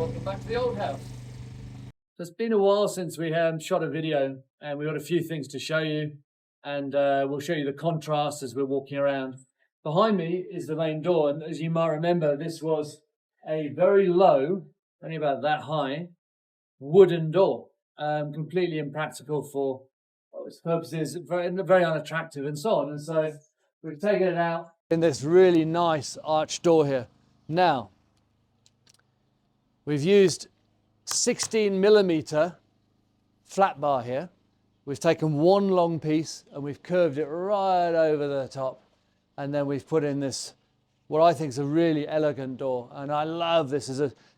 Welcome back to the old house. It's been a while since we shot a video, and we've got a few things to show you, and we'll show you the contrast as we're walking around. Behind me is the main door, and as you might remember, this was a very low, only about that high, wooden door, completely impractical for its purposes, very unattractive and so on. And so we've taken it out in this really nice arched door here. Now, we've used 16mm flat bar here. We've taken one long piece and we've curved it right over the top. And then we've put in this, what I think is a really elegant door. And I love this.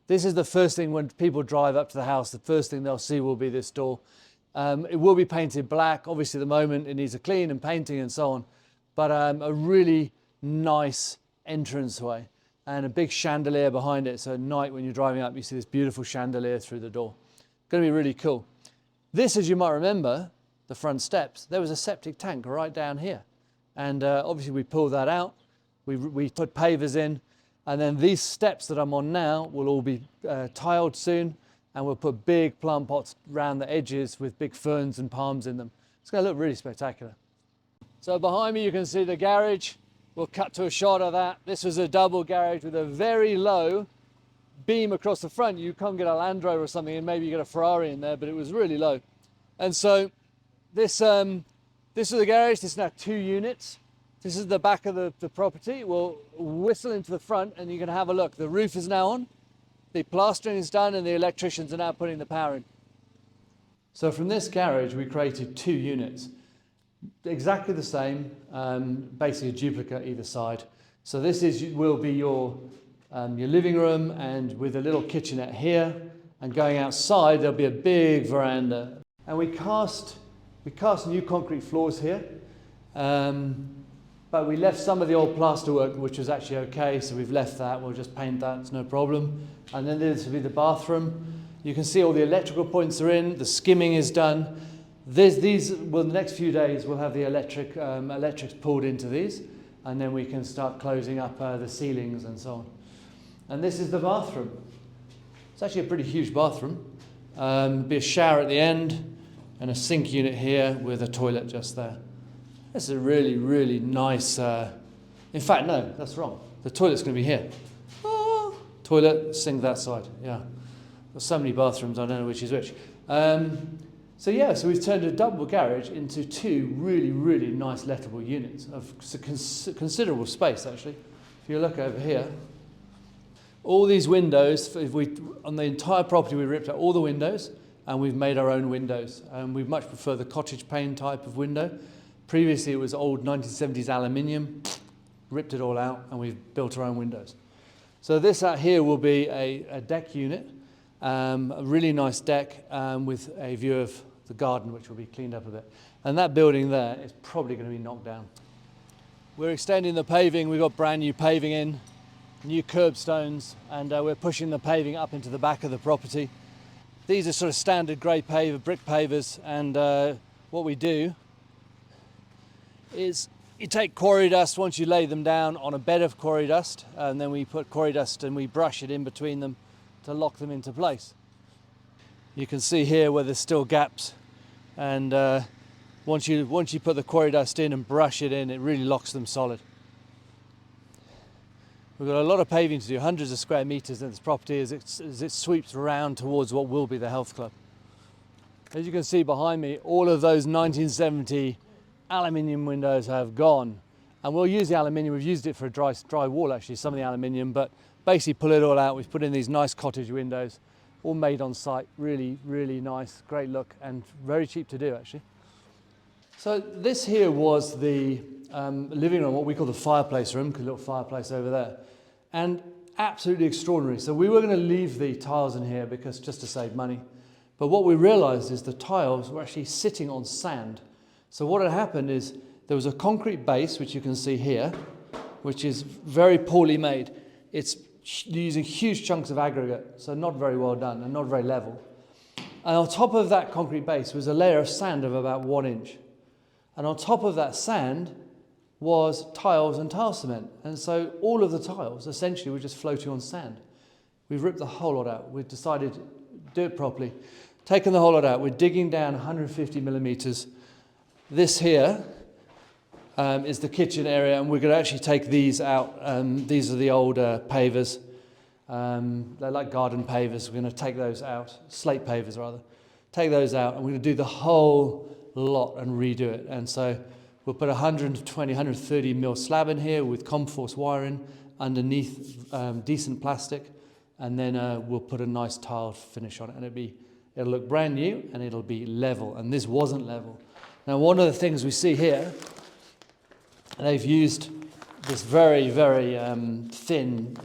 This is the first thing when people drive up to the house, the first thing they'll see will be this door. It will be painted black. Obviously at the moment it needs a clean and painting and so on. But a really nice entranceway. And a big chandelier behind it. So at night when you're driving up, you see this beautiful chandelier through the door. Going to be really cool. This, as you might remember, the front steps, there was a septic tank right down here. And obviously we pulled that out. We put pavers in. And then these steps that I'm on now will all be tiled soon. And we'll put big plant pots around the edges with big ferns and palms in them. It's going to look really spectacular. So behind me you can see the garage. We'll cut to a shot of that. This was a double garage with a very low beam across the front. You can't get a Land Rover or something and maybe you get a Ferrari in there, but it was really low. And so this is the garage. This is now 2 units. This is the back of the property. We'll whistle into the front and you can have a look. The roof is now on, the plastering is done, and the electricians are now putting the power in. So from this garage, we created 2 units. Exactly the same, basically a duplicate either side. So this will be your living room, and with a little kitchenette here, and going outside there'll be a big veranda. And we cast new concrete floors here, but we left some of the old plasterwork, which was actually okay, so we've left that. We'll just paint that, it's no problem. And then this will be the bathroom. You can see all the electrical points are in, the skimming is done. The next few days we'll have the electrics pulled into these, and then we can start closing up the ceilings and so on. And this is the bathroom. It's actually a pretty huge bathroom. Be a shower at the end and a sink unit here with a toilet just there. This is a really, really nice, in fact, no, that's wrong. The toilet's going to be here. Toilet, sink that side, yeah. There's so many bathrooms, I don't know which is which. So we've turned a double garage into 2 really, really nice lettable units of considerable space, actually. If you look over here, all these windows, on the entire property we ripped out all the windows and we've made our own windows. We much prefer the cottage pane type of window. Previously it was old 1970s aluminium, ripped it all out and we've built our own windows. So this out here will be a deck unit, a really nice deck with a view of the garden, which will be cleaned up a bit. And that building there is probably going to be knocked down. We're extending the paving. We've got brand new paving in, new curbstones, and we're pushing the paving up into the back of the property. These are sort of standard grey brick pavers, and what we do is you take quarry dust once you lay them down on a bed of quarry dust, and then we put quarry dust and we brush it in between them to lock them into place. You can see here where there's still gaps, and once you put the quarry dust in and brush it in, it really locks them solid. We've got a lot of paving to do, hundreds of square meters in this property as it sweeps around towards what will be the health club. As you can see behind me, all of those 1970 aluminium windows have gone, and we'll use the aluminium. We've used it for a dry wall, actually, some of the aluminium, but basically pull it all out. We've put in these nice cottage windows, all made on site. Really, really nice, great look, and very cheap to do, actually. So this here was the living room, what we call the fireplace room, because a little fireplace over there, and absolutely extraordinary. So we were going to leave the tiles in here because just to save money, but what we realized is the tiles were actually sitting on sand. So what had happened is there was a concrete base, which you can see here, which is very poorly made. It's using huge chunks of aggregate, so not very well done and not very level. And on top of that concrete base was a layer of sand of about 1 inch. And on top of that sand was tiles and tile cement. And so all of the tiles essentially were just floating on sand, We've ripped the whole lot out. We've decided to do it properly. Taken the whole lot out. We're digging down 150 millimeters. This here is the kitchen area, and we're going to actually take these out. These are the old pavers. They're like garden pavers. We're going to take those out, slate pavers rather. Take those out, and we're going to do the whole lot and redo it. And so we'll put 120, 130 mil slab in here with Comforce wiring underneath, decent plastic, and then we'll put a nice tiled finish on it, and it'll look brand new and it'll be level. And this wasn't level. Now, one of the things we see here, they've used this very, very thin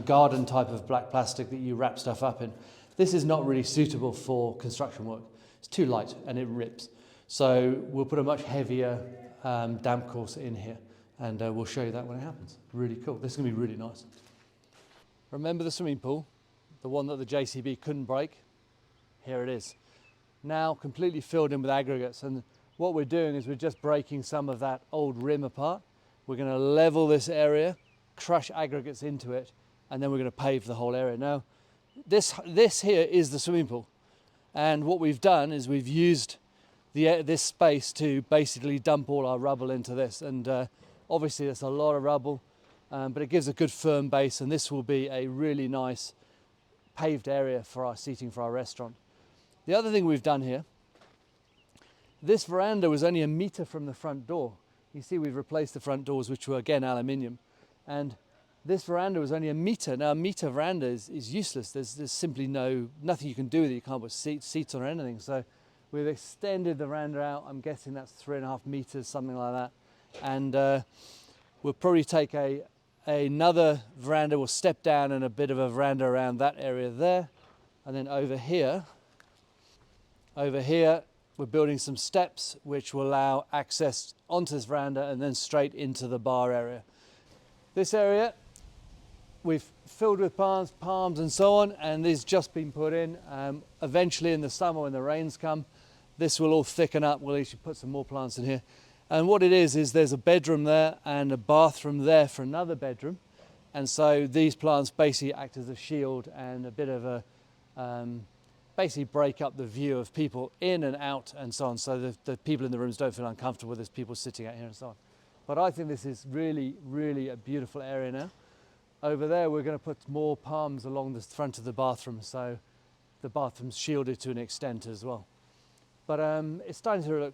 garden type of black plastic that you wrap stuff up in. This is not really suitable for construction work. It's too light and it rips. So we'll put a much heavier damp course in here, and we'll show you that when it happens. Really cool. This is going to be really nice. Remember the swimming pool, the one that the JCB couldn't break? Here it is. Now completely filled in with aggregates, and what we're doing is we're just breaking some of that old rim apart. We're going to level this area, crush aggregates into it, and then we're going to pave the whole area. Now, this here is the swimming pool, and what we've done is we've used this space to basically dump all our rubble into this, and obviously there's a lot of rubble, but it gives a good firm base, and this will be a really nice paved area for our seating for our restaurant. The other thing we've done here, this veranda was only 1 meter from the front door. You see we've replaced the front doors, which were again aluminium, and this veranda was only 1 meter. Now, 1 meter veranda is useless. There's simply nothing you can do with it. You can't put seats on or anything. So we've extended the veranda out. I'm guessing that's 3.5 meters, something like that. And we'll probably take another veranda. We'll step down and a bit of a veranda around that area there. And then over here, we're building some steps which will allow access onto this veranda and then straight into the bar area. This area we've filled with palms and so on, and these just been put in. Eventually in the summer when the rains come, this will all thicken up. We'll actually put some more plants in here. And what it is there's a bedroom there and a bathroom there for another bedroom. And so these plants basically act as a shield and a bit of a, basically break up the view of people in and out and so on. So the people in the rooms don't feel uncomfortable. There's people sitting out here and so on. But I think this is really, really a beautiful area now. Over there, we're going to put more palms along the front of the bathroom. So the bathroom's shielded to an extent as well. But it's starting to look,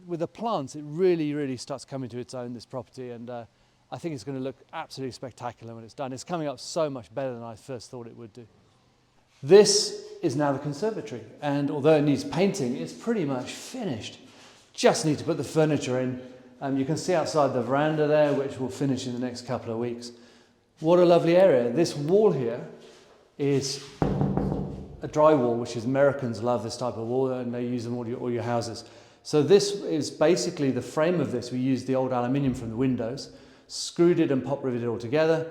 with the plants, it really, really starts coming to its own, this property. And I think it's going to look absolutely spectacular when it's done. It's coming up so much better than I first thought it would do. This is now the conservatory. And although it needs painting, it's pretty much finished. Just need to put the furniture in. You can see outside the veranda there, which will finish in the next couple of weeks. What a lovely area. This wall here is a drywall, which is Americans love this type of wall, and they use them all your houses. So this is basically the frame of this. We used the old aluminium from the windows, screwed it and pop riveted it all together,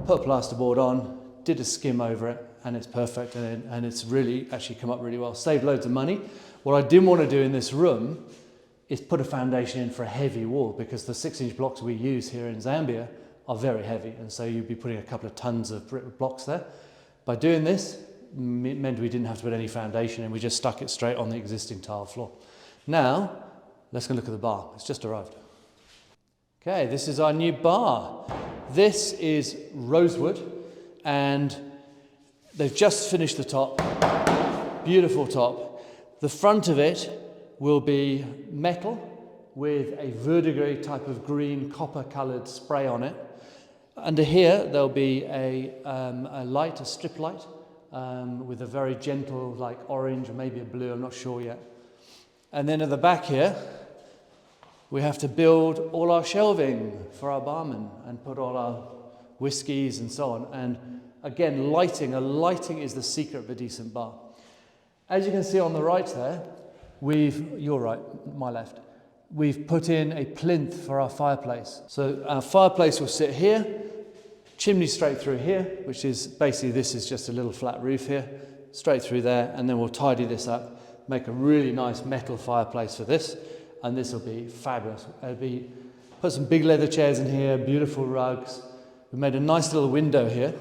put plasterboard on, did a skim over it, and it's perfect, and it's really actually come up really well. Saved loads of money. What I didn't want to do in this room is put a foundation in for a heavy wall, because the 6-inch blocks we use here in Zambia are very heavy, and so you'd be putting a couple of tons of brick blocks there. By doing this, it meant we didn't have to put any foundation in. We just stuck it straight on the existing tile floor. Now, let's go look at the bar. It's just arrived. Okay, this is our new bar. This is rosewood, and they've just finished the top. Beautiful top. The front of it will be metal with a verdigris type of green copper coloured spray on it. Under here there'll be a light, a strip light, with a very gentle like orange or maybe a blue, I'm not sure yet. And then at the back here we have to build all our shelving for our barmen and put all our whiskies and so on. And again, lighting is the secret of a decent bar. As you can see on the right there, your right, my left, we've put in a plinth for our fireplace. So our fireplace will sit here, chimney straight through here, which is basically, this is just a little flat roof here, straight through there, and then we'll tidy this up, make a really nice metal fireplace for this, and this will be fabulous. Put some big leather chairs in here, beautiful rugs. We made a nice little window here,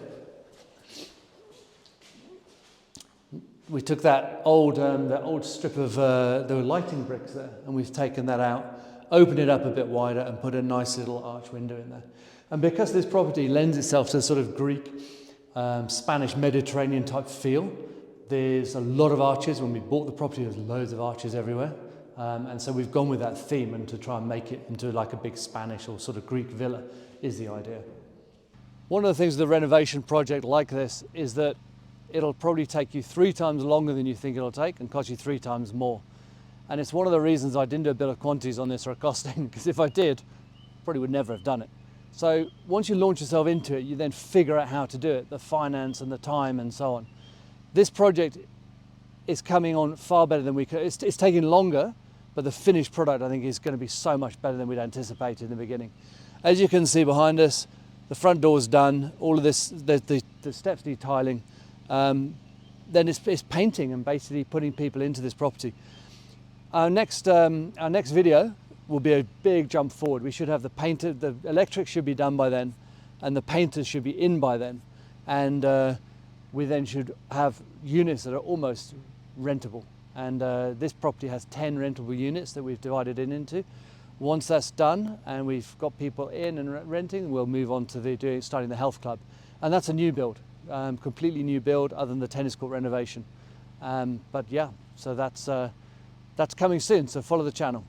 we took that old strip of the lighting bricks there, and we've taken that out, opened it up a bit wider, and put a nice little arch window in there. And because this property lends itself to a sort of Greek, Spanish, Mediterranean type feel, there's a lot of arches. When we bought the property, there's loads of arches everywhere. And so we've gone with that theme, and to try and make it into like a big Spanish or sort of Greek villa is the idea. One of the things with the renovation project like this is that it'll probably take you 3 times longer than you think it'll take and cost you 3 times more. And it's one of the reasons I didn't do a bill of quantities on this or a costing, because if I did, probably would never have done it. So once you launch yourself into it, you then figure out how to do it, the finance and the time and so on. This project is coming on far better than we could. It's taking longer, but the finished product I think is going to be so much better than we'd anticipated in the beginning. As you can see behind us, the front door's done, all of this, the steps need tiling. Then it's painting and basically putting people into this property. Our next video will be a big jump forward. We should have the electric should be done by then, and the painters should be in by then. And we then should have units that are almost rentable. And this property has 10 rentable units that we've divided it into. Once that's done and we've got people in and renting, we'll move on to starting the health club. And that's a new build, completely new build other than the tennis court renovation. But yeah, so that's coming soon, so follow the channel.